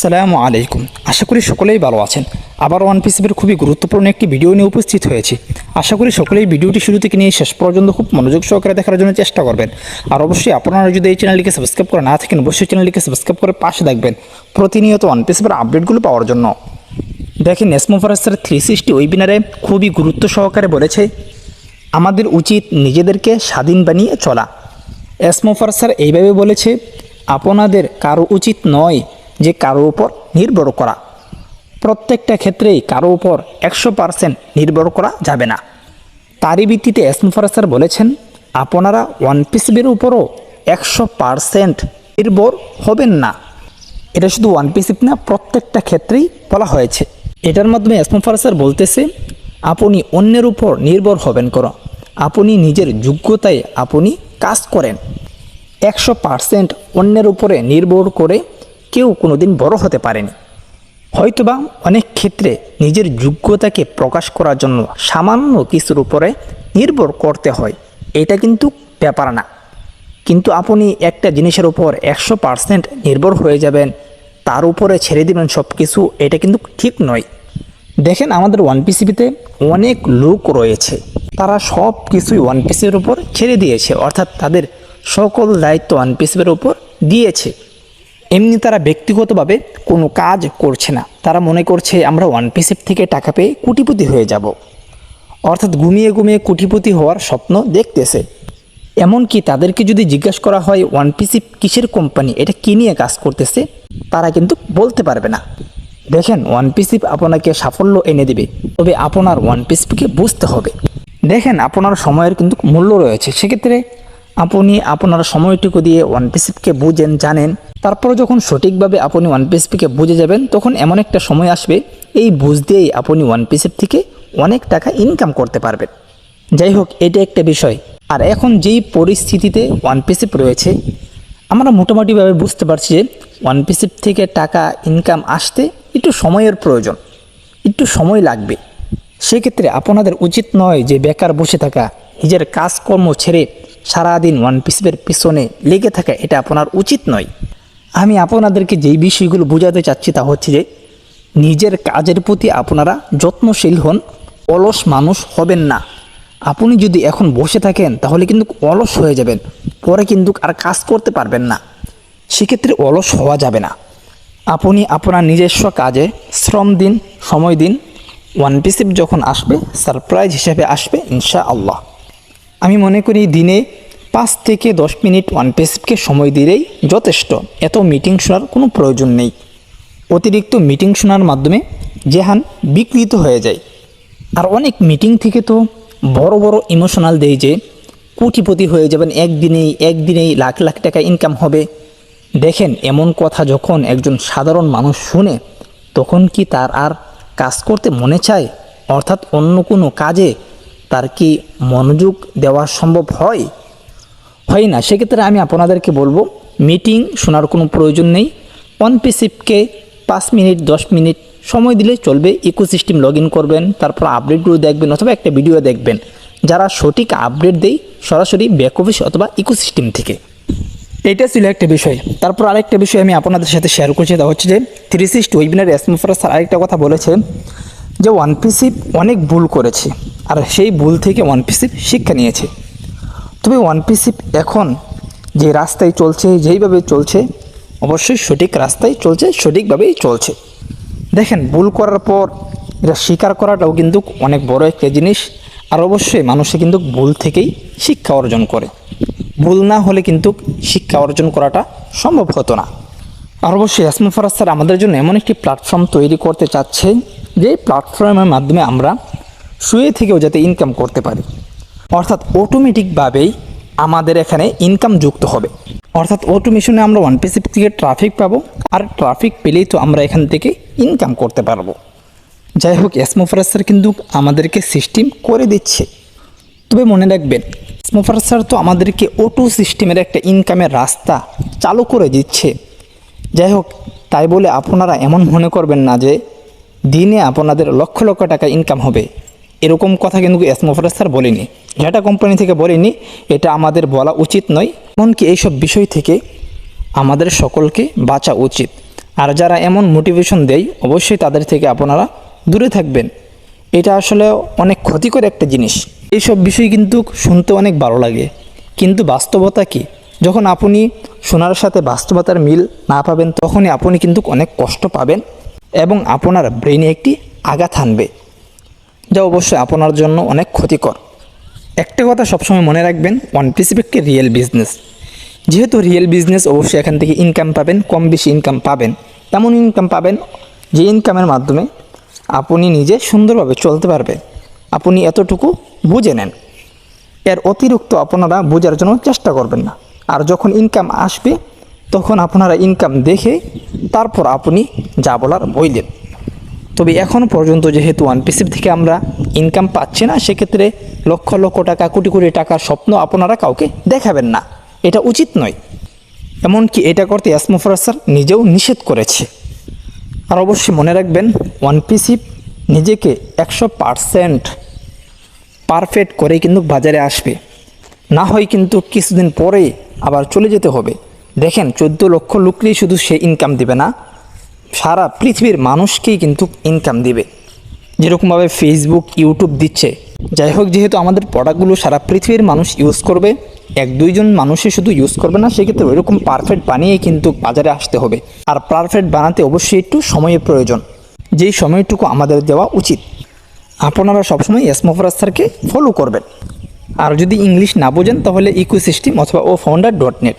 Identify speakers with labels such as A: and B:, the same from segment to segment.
A: আসসালামু আলাইকুম। আশা করি সকলেই ভালো আছেন। আবার ওয়ানপিসিপের খুবই গুরুত্বপূর্ণ একটি ভিডিও নিয়ে উপস্থিত হয়েছি। আশা করি সকলেই ভিডিওটি শুরু থেকে নিয়ে শেষ পর্যন্ত খুব মনোযোগ সহকারে দেখার জন্য চেষ্টা করবেন। আর অবশ্যই আপনারা যদি এই চ্যানেলটিকে সাবস্ক্রাইব করে না থাকেন, অবশ্যই চ্যানেলটিকে সাবস্ক্রাইব করে পাশে থাকবেন প্রতিনিয়ত ওয়ানপিসিপের আপডেটগুলো পাওয়ার জন্য। দেখেন, এসমো ফরেস্টার 360 ওয়েবিনারে খুবই গুরুত্ব সহকারে বলেছে আমাদের উচিত নিজেদেরকে স্বাধীন বানিয়ে চলা। এসমো ফরেস্টার এইভাবে বলেছে, আপনাদের কারো উচিত নয় যে কারো উপর নির্ভর করা। প্রত্যেকটা ক্ষেত্রেই কারো উপর 100% নির্ভর করা যাবে না। তারই ভিত্তিতে এসমো ফরেস্টার বলেছেন, আপনারা ওয়ানপিসিপের উপরও 100% নির্ভর হবেন না। এটা শুধু ওয়ানপিসিপ না, প্রত্যেকটা ক্ষেত্রেই বলা হয়েছে। এটার মাধ্যমে এসমো ফরেস্টার বলতেছে, আপনি অন্যের উপর নির্ভর হবেন করো, আপনি নিজের যোগ্যতায় আপনি কাজ করেন। 100% অন্যের উপরে নির্ভর করে কেউ কোনোদিন বড় হতে পারেনি। হয়তোবা অনেক ক্ষেত্রে নিজের যোগ্যতাকে প্রকাশ করার জন্য সামান্য কিছুর উপরে নির্ভর করতে হয়, এটা কিন্তু ব্যাপার না। কিন্তু আপনি একটা জিনিসের উপর 100% নির্ভর হয়ে যাবেন, তার উপরে ছেড়ে দিবেন সব কিছু, এটা কিন্তু ঠিক নয়। দেখেন, আমাদের ওয়ানপিসিপিতে অনেক লোক রয়েছে, তারা সব কিছুই ওয়ানপিসির উপর ছেড়ে দিয়েছে, অর্থাৎ তাদের সকল দায়িত্ব ওয়ানপিসির উপর দিয়েছে। এমনি তারা ব্যক্তিগতভাবে কোনো কাজ করছে না, তারা মনে করছে আমরা ওয়ানপিসিপ থেকে টাকা পেয়ে কোটিপতি হয়ে যাব, অর্থাৎ ঘুমিয়ে ঘুমিয়ে কোটিপতি হওয়ার স্বপ্ন দেখতেছে। এমনকি তাদেরকে যদি জিজ্ঞাসা করা হয় ওয়ানপিসিপ কিসের কোম্পানি, এটা কী নিয়ে কাজ করতেছে, তারা কিন্তু বলতে পারবে না। দেখেন, ওয়ানপিসিপ আপনাকে সাফল্য এনে দেবে, তবে আপনার ওয়ানপিসিপকে বুঝতে হবে। দেখেন, আপনার সময়ের কিন্তু মূল্য রয়েছে, সেক্ষেত্রে আপনি আপনার সময়টুকু দিয়ে ওয়ানপিসিপকে বুঝেন, জানেন। তারপর যখন সঠিকভাবে আপনি ওয়ানপিসিপকে বুঝে যাবেন, তখন এমন একটা সময় আসবে এই বুঝ দিয়েই আপনি ওয়ানপিসিপ থেকে অনেক টাকা ইনকাম করতে পারবেন। যাই হোক, এটা একটা বিষয়। আর এখন যেই পরিস্থিতিতে ওয়ানপিসিপ রয়েছে, আমরা মোটামুটিভাবে বুঝতে পারছি যে ওয়ানপিসিপ থেকে টাকা ইনকাম আসতে একটু সময়ের প্রয়োজন, একটু সময় লাগবে। সেক্ষেত্রে আপনাদের উচিত নয় যে বেকার বসে থাকা, নিজের কাজকর্ম ছেড়ে সারাদিন ওয়ানপিসিপের পিছনে লেগে থাকা, এটা আপনার উচিত নয়। আমি আপনাদেরকে যেই বিষয়গুলো বোঝাতে চাচ্ছি তা হচ্ছে যে নিজের কাজের প্রতি আপনারা যত্নশীল হন, অলস মানুষ হবেন না। আপনি যদি এখন বসে থাকেন তাহলে কিন্তু অলস হয়ে যাবেন, পরে কিন্তু আর কাজ করতে পারবেন না। সেক্ষেত্রে অলস হওয়া যাবে না। আপনি আপনার নিজস্ব কাজে শ্রম দিন, সময় দিন। ওয়ানপিসিপ যখন আসবে সারপ্রাইজ হিসেবে আসবে ইনশাআল্লাহ। আমি মনে করি দিনে 5 থেকে 10 মিনিট ওয়ানপিসিপকে সময় দিলেই যথেষ্ট। এত মিটিং শোনার কোনো প্রয়োজন নেই। অতিরিক্ত মিটিং শোনার মাধ্যমে জেহান বিকৃত হয়ে যায়। আর অনেক মিটিং থেকে তো বড় বড় ইমোশনাল দেয় যে কোটিপতি হয়ে যাবেন একদিনেই লাখ লাখ টাকা ইনকাম হবে। দেখেন, এমন কথা যখন একজন সাধারণ মানুষ শুনে, তখন কি তার আর কাজ করতে মনে চায়? অর্থাৎ অন্য কোনো কাজে তার কি মনোযোগ দেওয়া সম্ভব হয়? হয় না। সেক্ষেত্রে আমি আপনাদেরকে বলবো, মিটিং শোনার কোনো প্রয়োজন নেই। ওয়ানপিসিপকে 5 মিনিট 10 মিনিট সময় দিলে চলবে। ইকোসিস্টেম লগ ইন করবেন, তারপর আপডেটগুলো দেখবেন অথবা একটা ভিডিও দেখবেন, যারা সঠিক আপডেট দেয় সরাসরি ব্যাক অফিস অথবা ইকোসিস্টেম থেকে। এইটা ছিল একটা বিষয়। তারপর আরেকটা বিষয় আমি আপনাদের সাথে শেয়ার করছি, তা হচ্ছে যে 360 ওয়েবিনারে এসমো ফরেস্টার আরেকটা কথা বলেছে যে ওয়ানপিসিপ অনেক ভুল করেছে, আর সেই ভুল থেকে ওয়ানপিসিপ শিক্ষা নিয়েছে। তবে ওয়ানপিসিপ এখন যে রাস্তায় চলছে, যেইভাবে চলছে, অবশ্যই সঠিক রাস্তায় চলছে, সঠিকভাবেই চলছে। দেখেন, ভুল করার পর এটা স্বীকার করাটাও কিন্তু অনেক বড় একটা জিনিস। আর অবশ্যই মানুষে কিন্তু ভুল থেকেই শিক্ষা অর্জন করে। ভুল না হলে কিন্তু শিক্ষা অর্জন করাটা সম্ভব হতো না। আর অবশ্যই এসমো ফরেস্টার আমাদের জন্য এমন একটি প্ল্যাটফর্ম তৈরি করতে চাচ্ছে, যে প্ল্যাটফর্মের মাধ্যমে আমরা শুয়ে থেকেও যাতে ইনকাম করতে পারি। অর্থাৎ অটোমেটিকভাবেই আমাদের এখানে ইনকাম যুক্ত হবে। অর্থাৎ অটোমেশনে আমরা ওয়ানপিসিপ থেকে ট্রাফিক পাবো, আর ট্রাফিক পেলেই তো আমরা এখান থেকে ইনকাম করতে পারবো। যাই হোক, এসমো ফরেস্টার কিন্তু আমাদেরকে সিস্টেম করে দিচ্ছে। তবে মনে রাখবেন, এসমো ফরেস্টার তো আমাদেরকে অটো সিস্টেমের একটা ইনকামের রাস্তা চালু করে দিচ্ছে। যাই হোক, তাই বলে আপনারা এমন মনে করবেন না যে দিনে আপনাদের লক্ষ লক্ষ টাকা ইনকাম হবে। এরকম কথা কিন্তু এসমো ফরেস্টার বলেনি, ডেটা কোম্পানি থেকে বলেনি, এটা আমাদের বলা উচিত নয়। এমনকি এইসব বিষয় থেকে আমাদের সকলকে বাঁচা উচিত। আর যারা এমন মোটিভেশন দেয় অবশ্যই তাদের থেকে আপনারা দূরে থাকবেন। এটা আসলে অনেক ক্ষতিকর একটা জিনিস। এইসব বিষয় কিন্তু শুনতে অনেক ভালো লাগে, কিন্তু বাস্তবতা কি? যখন আপনি শোনার সাথে বাস্তবতার মিল না পাবেন তখনই আপনি কিন্তু অনেক কষ্ট পাবেন এবং আপনার ব্রেনে একটি আঘাত হানবে, যা অবশ্যই আপনার জন্য অনেক ক্ষতিকর। একটা কথা সবসময় মনে রাখবেন, ওয়ান পিসিবি একটি রিয়েল বিজনেস। যেহেতু রিয়েল বিজনেস অবশ্যই এখান থেকে ইনকাম পাবেন, কম বেশি ইনকাম পাবেন। এমন ইনকাম পাবেন যে ইনকামের মাধ্যমে আপনি নিজে সুন্দরভাবে চলতে পারবেন। আপনি এতটুকু বুঝে নেন, এর অতিরিক্ত আপনারা বোঝার জন্য চেষ্টা করবেন না। আর যখন ইনকাম আসবে তখন আপনারা ইনকাম দেখে তারপর আপনি যা বলার বললেন। তবে এখনও পর্যন্ত যেহেতু ওয়ান পিসিবি থেকে আমরা ইনকাম পাচ্ছি না, সেক্ষেত্রে লক্ষ লক্ষ টাকা, কোটি কোটি টাকার স্বপ্ন আপনারা কাউকে দেখাবেন না, এটা উচিত নয়। এমনকি এটা করতে মুফাররাজ স্যার নিজেও নিষেধ করেছে। আর অবশ্যই মনে রাখবেন, ওয়ান পিসিবি নিজেকে 100% পারফেক্ট করে কিন্তু বাজারে আসবে, না হয় কিন্তু কিছুদিন পরেই আবার চলে যেতে হবে। দেখেন 14 লক্ষ লোককেই শুধু সে ইনকাম দিবে না, সারা পৃথিবীর মানুষকেই কিন্তু ইনকাম দিবে, যেরকমভাবে ফেসবুক, ইউটিউব দিচ্ছে। যাই হোক, যেহেতু আমাদের প্রোডাক্টগুলো সারা পৃথিবীর মানুষ ইউজ করবে, 1-2 জন মানুষই শুধু ইউজ করবে না, সেক্ষেত্রে ওইরকম পারফেক্ট বানিয়ে কিন্তু বাজারে আসতে হবে। আর পারফেক্ট বানাতে অবশ্যই একটু সময়ের প্রয়োজন, যেই সময়টুকু আমাদের দেওয়া উচিত। আপনারা সবসময় মুফাররাজ স্যারকে ফলো করবেন। আর যদি ইংলিশ না বোঝেন তাহলে ইকোসিস্টেম অথবা ofounder.net,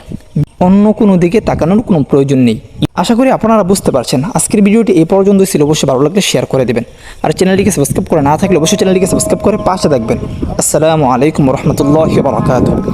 A: অন্য কোনো দিকে তাকানোর কোনো প্রয়োজন নেই। আশা করি আপনারা বুঝতে পারছেন। আজকের ভিডিওটি এই পর্যন্ত ছিল, অবশ্যই ভালো লাগলে শেয়ার করে দেবেন। আর চ্যানেলটিকে সাবস্ক্রাইব করে না থাকলে অবশ্যই চ্যানেলটিকে সাবস্ক্রাইব করে পাশে থাকবেন। আসসালামু আলাইকুম রহমতুল্লাহি ওয়া বারাকাতুহু।